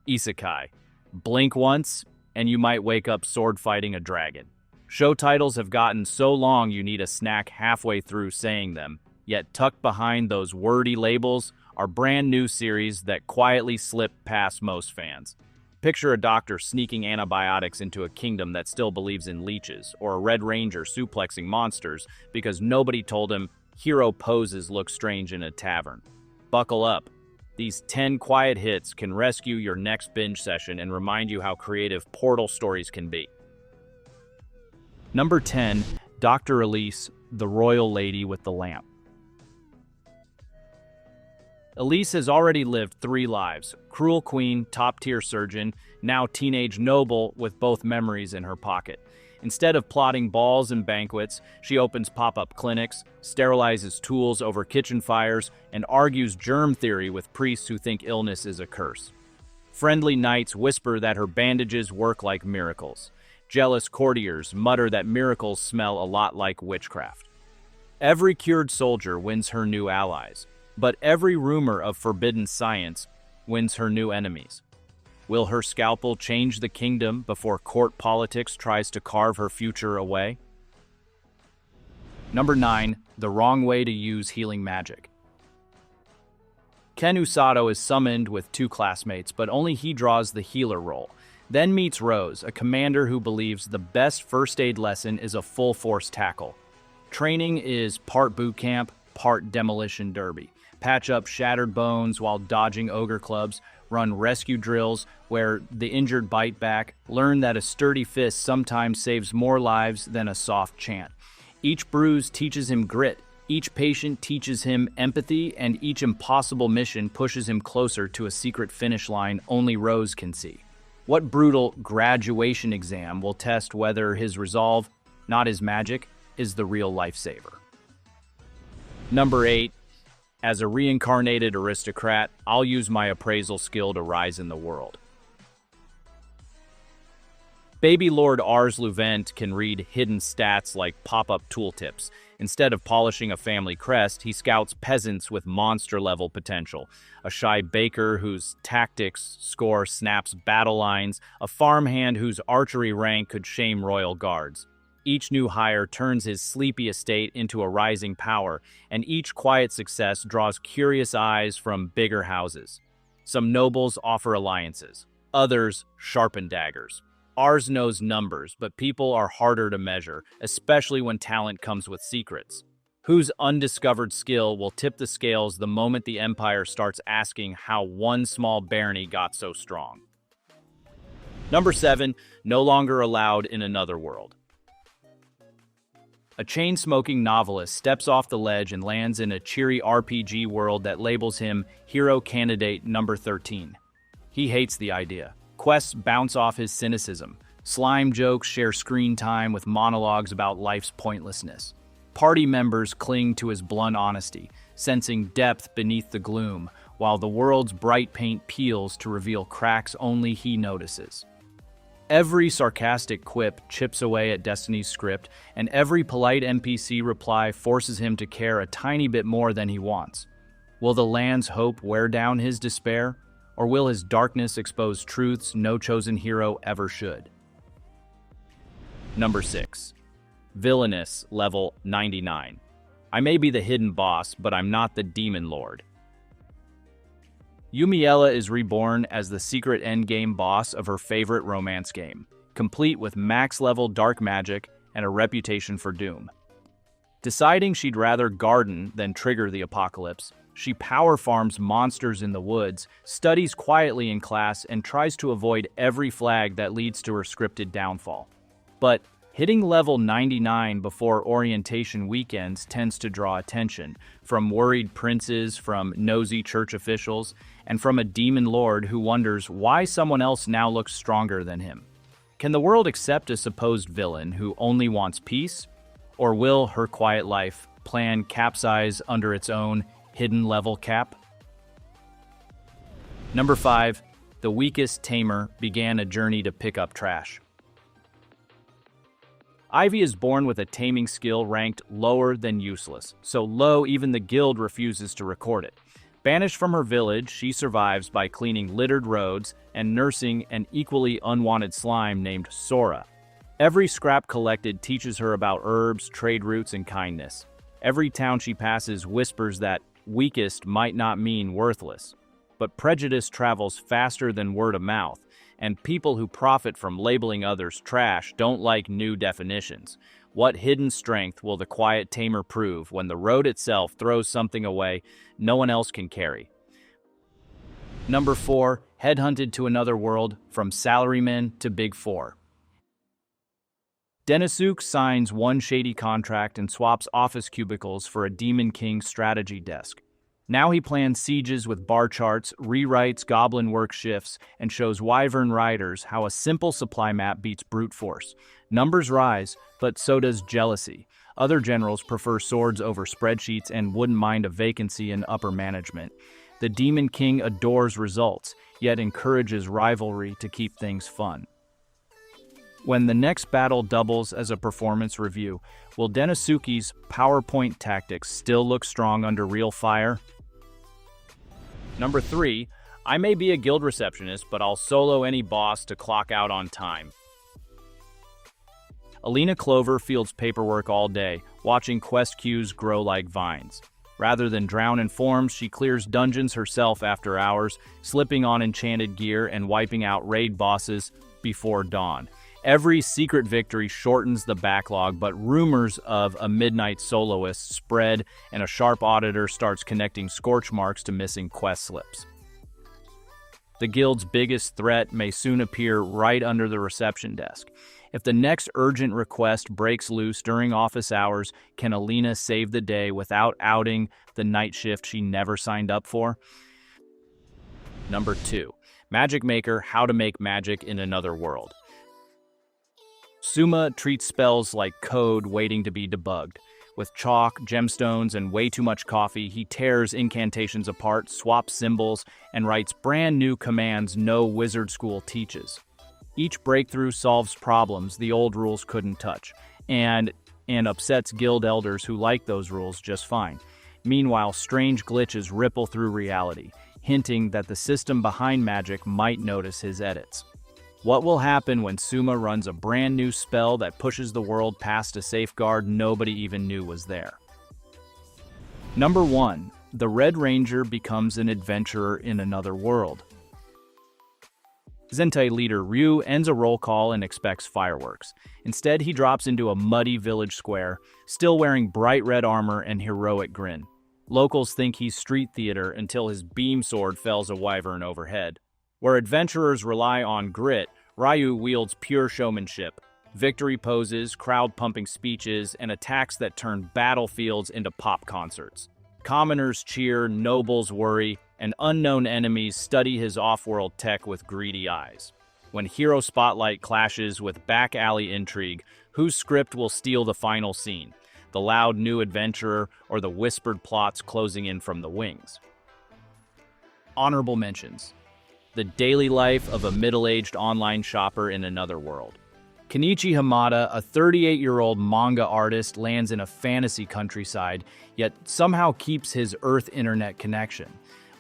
Isekai. Blink once, and you might wake up sword fighting a dragon. Show titles have gotten so long you need a snack halfway through saying them, yet tucked behind those wordy labels are brand new series that quietly slip past most fans. Picture a doctor sneaking antibiotics into a kingdom that still believes in leeches, or a Red Ranger suplexing monsters because nobody told him hero poses look strange in a tavern. Buckle up. These 10 quiet hits can rescue your next binge session and remind you how creative Portal stories can be. Number 10, Dr. Elise, the Royal Lady with the Lamp. Elise has already lived 3 lives: cruel queen, top-tier surgeon, now teenage noble with both memories in her pocket. Instead of plotting balls and banquets, she opens pop-up clinics, sterilizes tools over kitchen fires, and argues germ theory with priests who think illness is a curse. Friendly knights whisper that her bandages work like miracles. Jealous courtiers mutter that miracles smell a lot like witchcraft. Every cured soldier wins her new allies, but every rumor of forbidden science wins her new enemies. Will her scalpel change the kingdom before court politics tries to carve her future away? Number 9, the wrong way to use healing magic. Ken Usato is summoned with 2 classmates, but only he draws the healer role. Then meets Rose, a commander who believes the best first aid lesson is a full-force tackle. Training is part boot camp, part demolition derby. Patch up shattered bones while dodging ogre clubs, run rescue drills where the injured bite back, learn that a sturdy fist sometimes saves more lives than a soft chant. Each bruise teaches him grit, each patient teaches him empathy, and each impossible mission pushes him closer to a secret finish line only Rose can see. What brutal graduation exam will test whether his resolve, not his magic, is the real lifesaver? Number 8. As a reincarnated aristocrat, I'll use my appraisal skill to rise in the world. Baby Lord Ars Luvent can read hidden stats like pop-up tooltips. Instead of polishing a family crest, he scouts peasants with monster-level potential. A shy baker whose tactics score snaps battle lines, a farmhand whose archery rank could shame royal guards. Each new hire turns his sleepy estate into a rising power, and each quiet success draws curious eyes from bigger houses. Some nobles offer alliances, others sharpen daggers. Ours knows numbers, but people are harder to measure, especially when talent comes with secrets. Whose undiscovered skill will tip the scales the moment the empire starts asking how one small barony got so strong? Number 7, no longer allowed in another world. A chain-smoking novelist steps off the ledge and lands in a cheery RPG world that labels him Hero Candidate number 13. He hates the idea. Quests bounce off his cynicism. Slime jokes share screen time with monologues about life's pointlessness. Party members cling to his blunt honesty, sensing depth beneath the gloom, while the world's bright paint peels to reveal cracks only he notices. Every sarcastic quip chips away at Destiny's script, and every polite NPC reply forces him to care a tiny bit more than he wants. Will the land's hope wear down his despair, or will his darkness expose truths no chosen hero ever should? Number 6. Villainess, level 99. I may be the hidden boss, but I'm not the demon lord. Yumiella is reborn as the secret endgame boss of her favorite romance game, complete with max-level dark magic and a reputation for doom. Deciding she'd rather garden than trigger the apocalypse, she power farms monsters in the woods, studies quietly in class, and tries to avoid every flag that leads to her scripted downfall. But hitting level 99 before orientation weekends tends to draw attention, from worried princes, from nosy church officials, and from a demon lord who wonders why someone else now looks stronger than him. Can the world accept a supposed villain who only wants peace? Or will her quiet life plan capsize under its own hidden level cap? Number 5. The weakest Tamer began a journey to pick up trash. Ivy is born with a taming skill ranked lower than useless, so low even the guild refuses to record it. Banished from her village, she survives by cleaning littered roads and nursing an equally unwanted slime named Sora. Every scrap collected teaches her about herbs, trade routes, and kindness. Every town she passes whispers that weakest might not mean worthless. But prejudice travels faster than word of mouth, and people who profit from labeling others trash don't like new definitions. What hidden strength will the quiet Tamer prove when the road itself throws something away no one else can carry? Number 4, Headhunted to Another World, From Salaryman to Big Four. Denosuke signs one shady contract and swaps office cubicles for a Demon King strategy desk. Now he plans sieges with bar charts, rewrites goblin work shifts, and shows Wyvern riders how a simple supply map beats brute force. Numbers rise, but so does jealousy. Other generals prefer swords over spreadsheets and wouldn't mind a vacancy in upper management. The Demon King adores results, yet encourages rivalry to keep things fun. When the next battle doubles as a performance review, will Denosuke's PowerPoint tactics still look strong under real fire? Number 3, I may be a guild receptionist, but I'll solo any boss to clock out on time. Alina Clover fields paperwork all day, watching quest queues grow like vines. Rather than drown in forms, she clears dungeons herself after hours, slipping on enchanted gear and wiping out raid bosses before dawn. Every secret victory shortens the backlog, but rumors of a midnight soloist spread, and a sharp auditor starts connecting scorch marks to missing quest slips. The guild's biggest threat may soon appear right under the reception desk. If the next urgent request breaks loose during office hours, can Alina save the day without outing the night shift she never signed up for? Number 2, Magic Maker: How to Make Magic in Another World. Suma treats spells like code waiting to be debugged. With chalk, gemstones, and way too much coffee, he tears incantations apart, swaps symbols, and writes brand new commands no wizard school teaches. Each breakthrough solves problems the old rules couldn't touch, and upsets guild elders who like those rules just fine. Meanwhile, strange glitches ripple through reality, hinting that the system behind magic might notice his edits. What will happen when Suma runs a brand new spell that pushes the world past a safeguard nobody even knew was there? Number 1, the Red Ranger becomes an adventurer in another world. Zentai leader Ryu ends a roll call and expects fireworks. Instead, he drops into a muddy village square, still wearing bright red armor and heroic grin. Locals think he's street theater until his beam sword fells a wyvern overhead. Where adventurers rely on grit, Ryu wields pure showmanship, victory poses, crowd-pumping speeches, and attacks that turn battlefields into pop concerts. Commoners cheer, nobles worry, and unknown enemies study his off-world tech with greedy eyes. When hero spotlight clashes with back-alley intrigue, whose script will steal the final scene? The loud new adventurer or the whispered plots closing in from the wings? Honorable mentions: The Daily Life of a Middle-Aged Online Shopper in Another World. Kenichi Hamada, a 38-year-old manga artist, lands in a fantasy countryside, yet somehow keeps his Earth internet connection.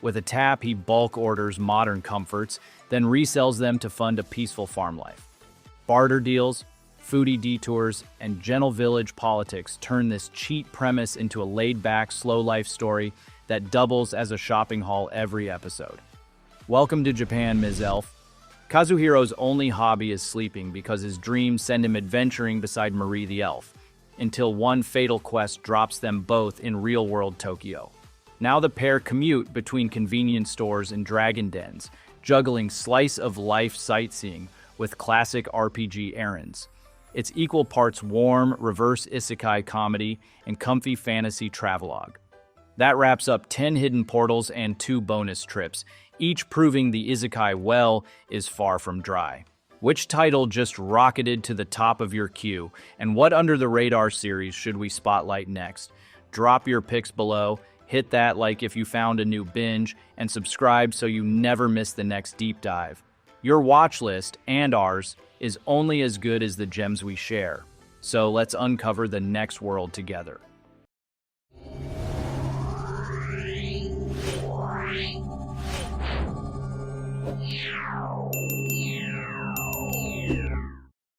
With a tap, he bulk orders modern comforts, then resells them to fund a peaceful farm life. Barter deals, foodie detours, and gentle village politics turn this cheap premise into a laid-back, slow-life story that doubles as a shopping haul every episode. Welcome to Japan, Ms. Elf. Kazuhiro's only hobby is sleeping because his dreams send him adventuring beside Marie the Elf, until one fatal quest drops them both in real-world Tokyo. Now the pair commute between convenience stores and dragon dens, juggling slice-of-life sightseeing with classic RPG errands. It's equal parts warm, reverse isekai comedy and comfy fantasy travelogue. That wraps up 10 hidden portals and 2 bonus trips, each proving the isekai well is far from dry. Which title just rocketed to the top of your queue, and what under-the-radar series should we spotlight next? Drop your picks below, hit that like if you found a new binge, and subscribe so you never miss the next deep dive. Your watch list, and ours, is only as good as the gems we share. So let's uncover the next world together.